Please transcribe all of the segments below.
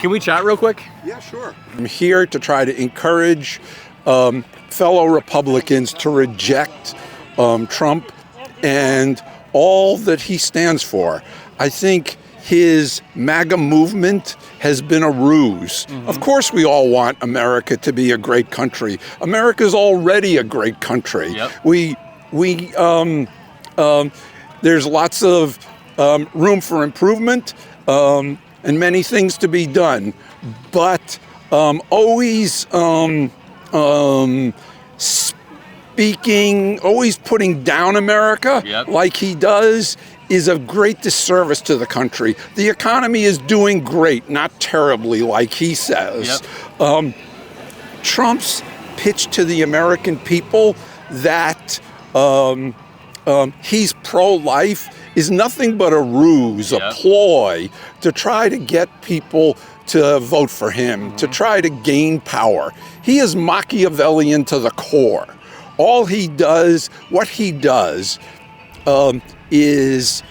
Can we chat real quick? Yeah, sure. I'm here to try to encourage fellow Republicans to reject Trump and all that he stands for. I think his MAGA movement has been a ruse. Mm-hmm. Of course, we all want America to be a great country. America's already a great country. Yep. There's lots of room for improvement and many things to be done, but always speaking, always putting down America like he does is a great disservice to the country. The economy is doing great, not terribly like he says. Trump's pitch to the American people that he's pro-life is nothing but a ruse, a ploy to try to get people to vote for him, to try to gain power. He is Machiavellian to the core. All he does, what he does, is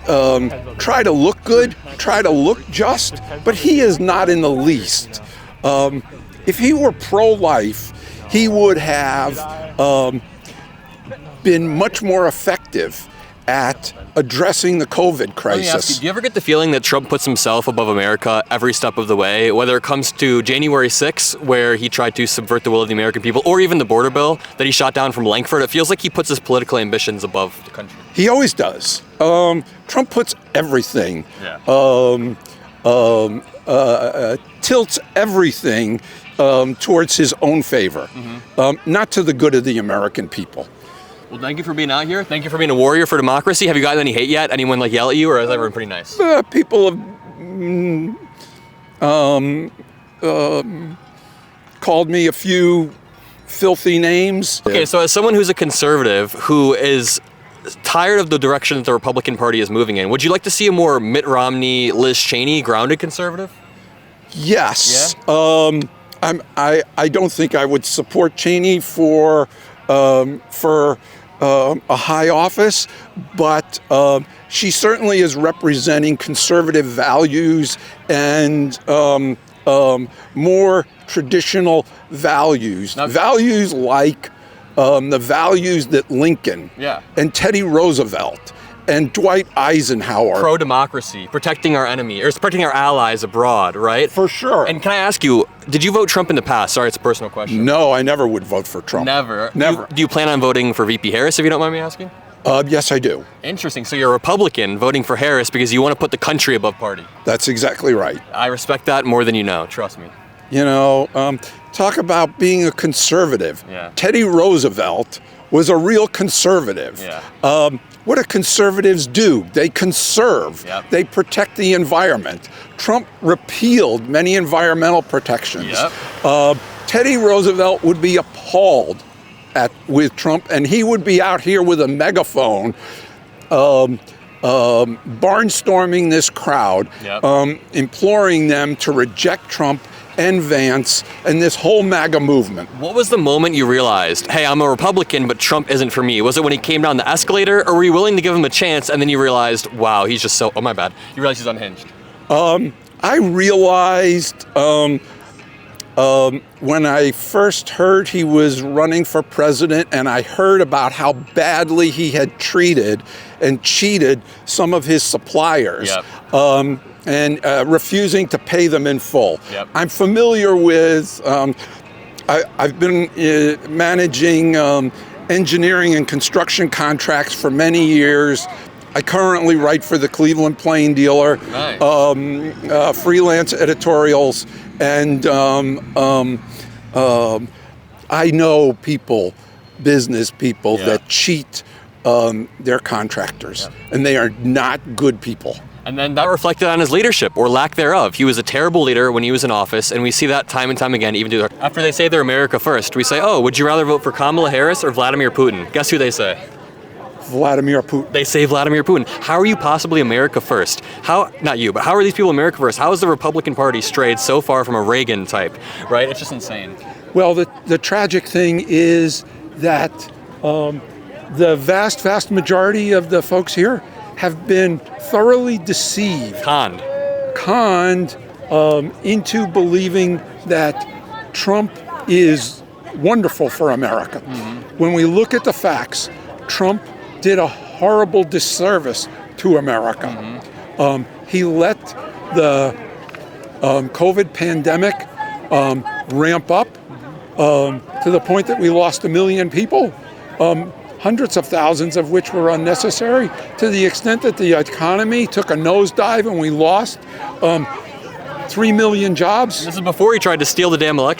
try to look good, try to look just, but he is not in the least. If he were pro-life, he would have been much more effective at addressing the COVID crisis. Let me ask you, do you ever get the feeling that Trump puts himself above America every step of the way, whether it comes to January 6th, where he tried to subvert the will of the American people, or even the border bill that he shot down from Langford? It feels like he puts his political ambitions above the country. He always does. Trump puts everything, tilts everything towards his own favor, not to the good of the American people. Well, thank you for being out here. Thank you for being a warrior for democracy. Have you gotten any hate yet? Anyone yell at you, or is everyone pretty nice? People have called me a few filthy names. Okay, so as someone who's a conservative who is tired of the direction that the Republican Party is moving in, would you like to see a more Mitt Romney, Liz Cheney grounded conservative? Yes. Yeah? I don't think I would support Cheney for a high office, but she certainly is representing conservative values and more traditional values. Now, values like the values that Lincoln and Teddy Roosevelt and Dwight Eisenhower. Pro-democracy, protecting our enemy, or protecting our allies abroad, right? For sure. And can I ask you, did you vote Trump in the past? Sorry, it's a personal question. No, I never would vote for Trump. Never? Never. Do you plan on voting for VP Harris, if you don't mind me asking? Yes, I do. Interesting. So you're a Republican voting for Harris because you want to put the country above party. That's exactly right. I respect that more than you know, trust me. You know, talk about being a conservative. Teddy Roosevelt was a real conservative. What do conservatives do? They conserve. They protect the environment. Trump repealed many environmental protections. Teddy Roosevelt would be appalled with Trump, and he would be out here with a megaphone barnstorming this crowd, imploring them to reject Trump and Vance and this whole MAGA movement. What was the moment you realized, hey, I'm a Republican, but Trump isn't for me? Was it when he came down the escalator, or were you willing to give him a chance and then you realized, wow, he's just so, oh my bad, you realized he's unhinged? I realized when I first heard he was running for president, and I heard about how badly he had treated and cheated some of his suppliers. And refusing to pay them in full. I'm familiar with, I've been managing engineering and construction contracts for many years. I currently write for the Cleveland Plain Dealer, freelance editorials, and I know people, business people, that cheat their contractors, and they are not good people. And then that reflected on his leadership, or lack thereof. He was a terrible leader when he was in office, and we see that time and time again, even after they say they're America first. We say, oh, would you rather vote for Kamala Harris or Vladimir Putin? Guess who they say? Vladimir Putin. They say Vladimir Putin. How are you possibly America first? How, not you, but how are these people America first? How has the Republican Party strayed so far from a Reagan type, right? It's just insane. Well, the tragic thing is that the vast majority of the folks here have been thoroughly deceived. Conned into believing that Trump is wonderful for America. When we look at the facts, Trump did a horrible disservice to America. He let the COVID pandemic ramp up to the point that we lost 1 million people, hundreds of thousands of which were unnecessary, to the extent that the economy took a nosedive and we lost 3 million jobs. This is before he tried to steal the damn election.